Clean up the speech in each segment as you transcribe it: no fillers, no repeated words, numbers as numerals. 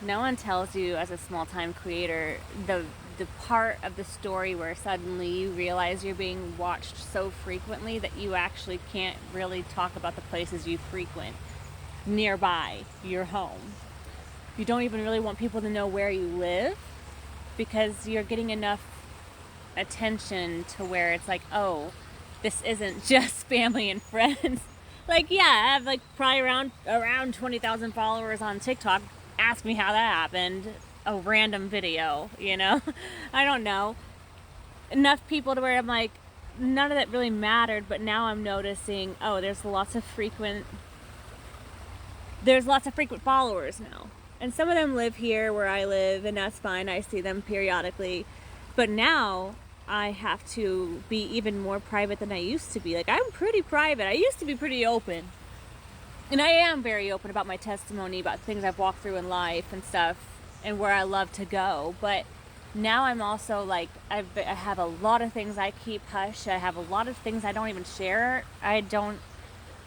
No one tells you as a small-time creator the part of the story where suddenly you realize you're being watched so frequently that you actually can't really talk about the places you frequent nearby your home. You don't even really want people to know where you live because you're getting enough attention to where it's like, oh, this isn't just family and friends. Like, yeah, I have like probably around 20,000 followers on TikTok. Ask me how that happened. A random video, you know? I don't know. Enough people to where I'm like, none of that really mattered, but now I'm noticing, oh, there's lots of frequent followers now. And some of them live here where I live, and that's fine. I see them periodically. But now I have to be even more private than I used to be. Like, I'm pretty private. I used to be pretty open. And I am very open about my testimony, about things I've walked through in life and stuff, and where I love to go. But now I'm also like, I have a lot of things I keep hush. I have a lot of things I don't even share. I don't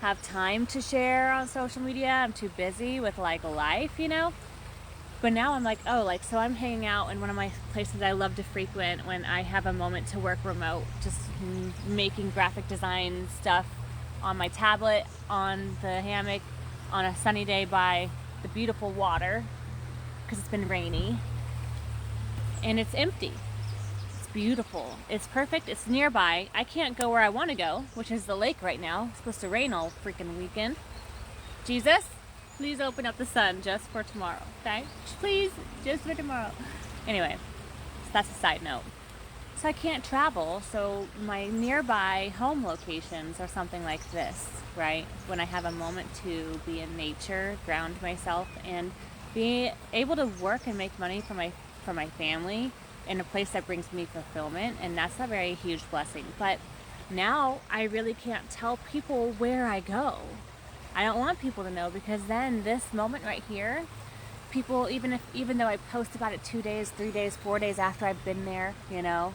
have time to share on social media. I'm too busy with like life, you know? But now I'm like, oh, like, so I'm hanging out in one of my places I love to frequent when I have a moment to work remote, just making graphic design stuff on my tablet, on the hammock, on a sunny day by the beautiful water, because it's been rainy. And it's empty. It's beautiful. It's perfect. It's nearby. I can't go where I want to go, which is the lake right now. It's supposed to rain all freaking weekend. Jesus, please open up the sun just for tomorrow, okay? Please, just for tomorrow. Anyway, so that's a side note. So I can't travel, so my nearby home locations are something like this, right? When I have a moment to be in nature, ground myself, and be able to work and make money for my family in a place that brings me fulfillment, and that's a very huge blessing. But now I really can't tell people where I go. I don't want people to know, because then this moment right here, people, even though I post about it 2 days, 3 days, 4 days after I've been there, you know,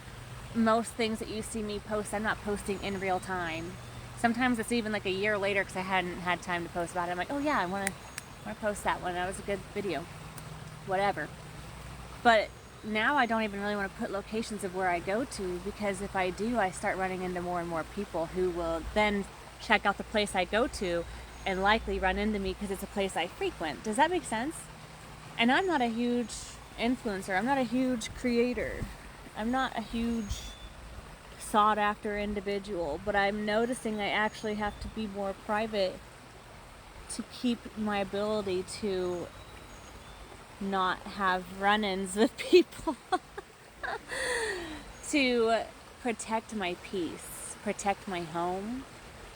most things that you see me post, I'm not posting in real time. Sometimes it's even like a year later because I hadn't had time to post about it. I'm like, oh yeah, I want to post that one. That was a good video, whatever. But now I don't even really want to put locations of where I go to, because if I do, I start running into more and more people who will then check out the place I go to and likely run into me because it's a place I frequent. Does that make sense? And I'm not a huge influencer. I'm not a huge creator. I'm not a huge sought after individual, but I'm noticing I actually have to be more private to keep my ability to not have run-ins with people. To protect my peace, protect my home.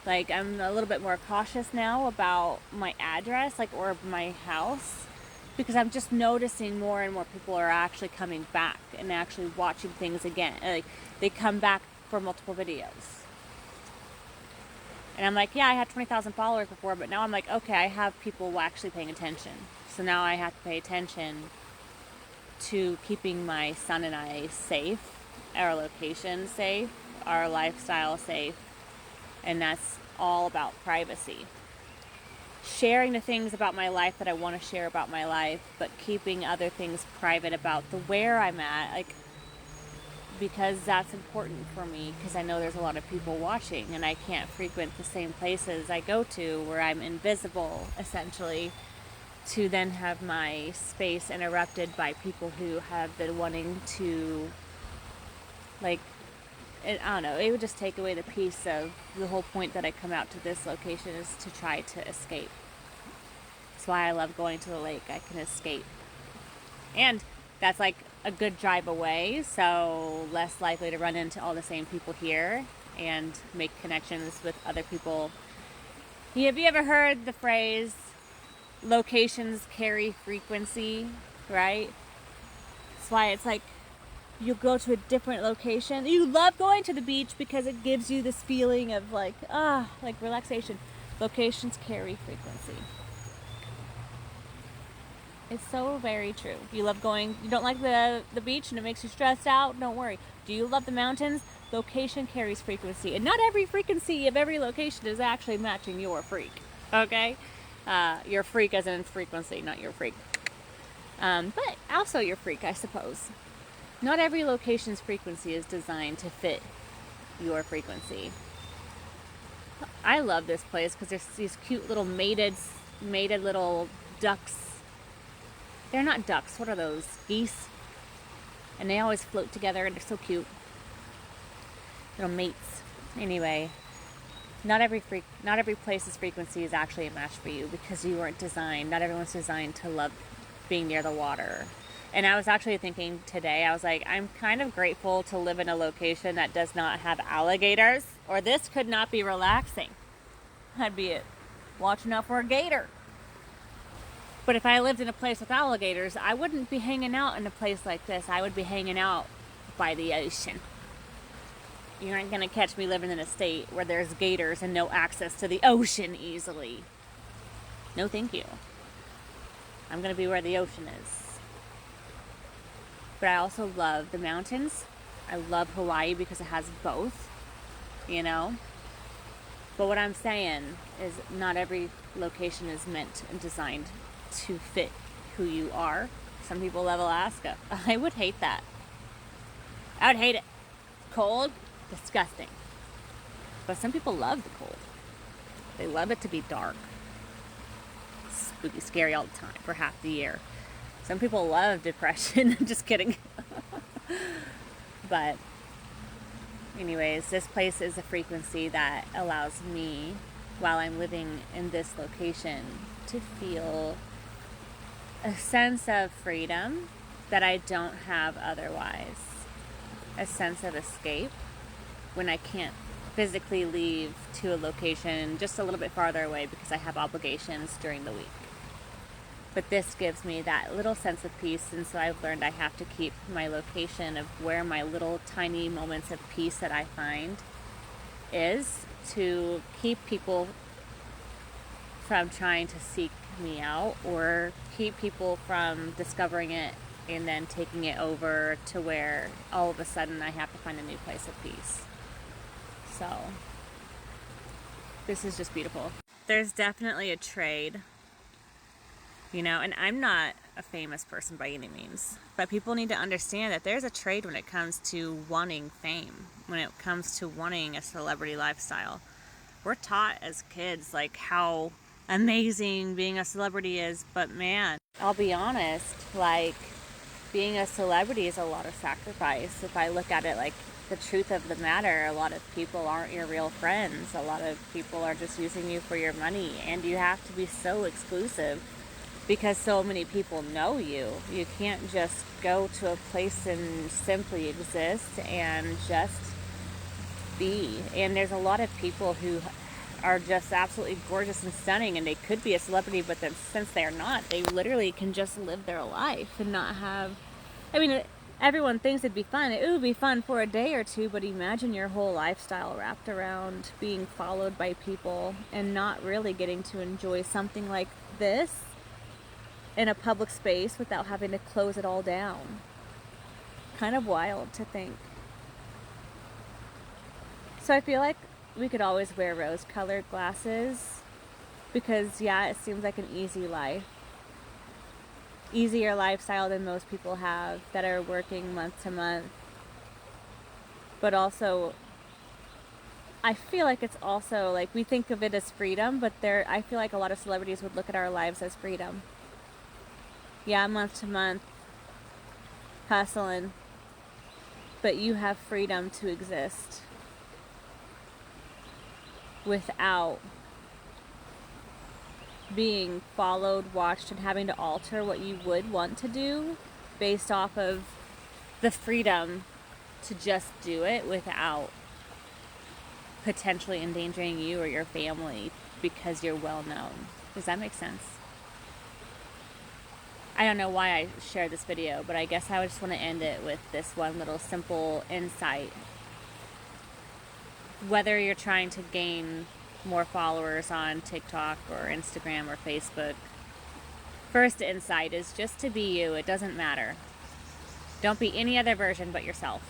Like, I'm a little bit more cautious now about my address, like, or my house, because I'm just noticing more and more people are actually coming back and actually watching things again. Like, they come back for multiple videos. And I'm like, yeah, I had 20,000 followers before, but now I'm like, okay, I have people actually paying attention. So now I have to pay attention to keeping my son and I safe, our location safe, our lifestyle safe. And that's all about privacy. Sharing the things about my life that I want to share about my life, but keeping other things private about the where I'm at, like, because that's important for me, because I know there's a lot of people watching and I can't frequent the same places I go to where I'm invisible, essentially, to then have my space interrupted by people who have been wanting to, like, I don't know, it would just take away the peace of the whole point that I come out to this location is to try to escape. That's why I love going to the lake. I can escape. And that's like a good drive away, so less likely to run into all the same people here and make connections with other people. Have you ever heard the phrase, locations carry frequency, right? That's why it's like, you go to a different location. You love going to the beach because it gives you this feeling of like relaxation. Locations carry frequency. It's so very true. You love going, you don't like the beach and it makes you stressed out? Don't worry. Do you love the mountains? Location carries frequency. And not every frequency of every location is actually matching your freak. Okay? Your freak as in frequency, not your freak. But also your freak, I suppose. Not every location's frequency is designed to fit your frequency. I love this place because there's these cute little mated little ducks. They're not ducks. What are those? Geese. And they always float together and they're so cute. Little mates. Anyway, not every place's frequency is actually a match for you because you weren't designed. Not everyone's designed to love being near the water. And I was actually thinking today, I was like, I'm kind of grateful to live in a location that does not have alligators, or this could not be relaxing. I'd be watching out for a gator. But if I lived in a place with alligators, I wouldn't be hanging out in a place like this. I would be hanging out by the ocean. You aren't going to catch me living in a state where there's gators and no access to the ocean easily. No, thank you. I'm going to be where the ocean is. But I also love the mountains. I love Hawaii because it has both, you know. But what I'm saying is not every location is meant and designed to fit who you are. Some people love Alaska. I would hate that. I would hate it. Cold, disgusting. But some people love the cold. They love it to be dark. Spooky, scary all the time for half the year. Some people love depression. Just kidding. But anyways, this place is a frequency that allows me, while I'm living in this location, to feel a sense of freedom that I don't have otherwise. A sense of escape when I can't physically leave to a location just a little bit farther away because I have obligations during the week. But this gives me that little sense of peace, and so I've learned I have to keep my location of where my little tiny moments of peace that I find is, to keep people from trying to seek me out or keep people from discovering it and then taking it over to where all of a sudden I have to find a new place of peace. So this is just beautiful. There's definitely a trade. You know, and I'm not a famous person by any means, but people need to understand that there's a trade when it comes to wanting fame, when it comes to wanting a celebrity lifestyle. We're taught as kids, like, how amazing being a celebrity is, but man, I'll be honest, like, being a celebrity is a lot of sacrifice. If I look at it like the truth of the matter, a lot of people aren't your real friends. A lot of people are just using you for your money, and you have to be so exclusive because so many people know you. You can't just go to a place and simply exist and just be. And there's a lot of people who are just absolutely gorgeous and stunning, and they could be a celebrity, but then since they're not, they literally can just live their life and not have... I mean, everyone thinks it'd be fun. It would be fun for a day or two, but imagine your whole lifestyle wrapped around being followed by people and not really getting to enjoy something like this in a public space without having to close it all down. Kind of wild to think. So I feel like we could always wear rose-colored glasses because, yeah, it seems like an easy life. Easier lifestyle than most people have that are working month to month. But also, I feel like it's also, like, we think of it as freedom, but I feel like a lot of celebrities would look at our lives as freedom. Yeah, month to month, hustling, but you have freedom to exist without being followed, watched, and having to alter what you would want to do based off of the freedom to just do it without potentially endangering you or your family because you're well known. Does that make sense? I don't know why I shared this video, but I guess I would just want to end it with this one little simple insight. Whether you're trying to gain more followers on TikTok or Instagram or Facebook, first insight is just to be you. It doesn't matter. Don't be any other version but yourself.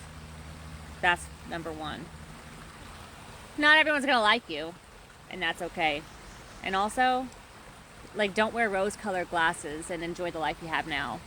That's number one. Not everyone's gonna like you, and that's okay. And also, like, don't wear rose-colored glasses and enjoy the life you have now.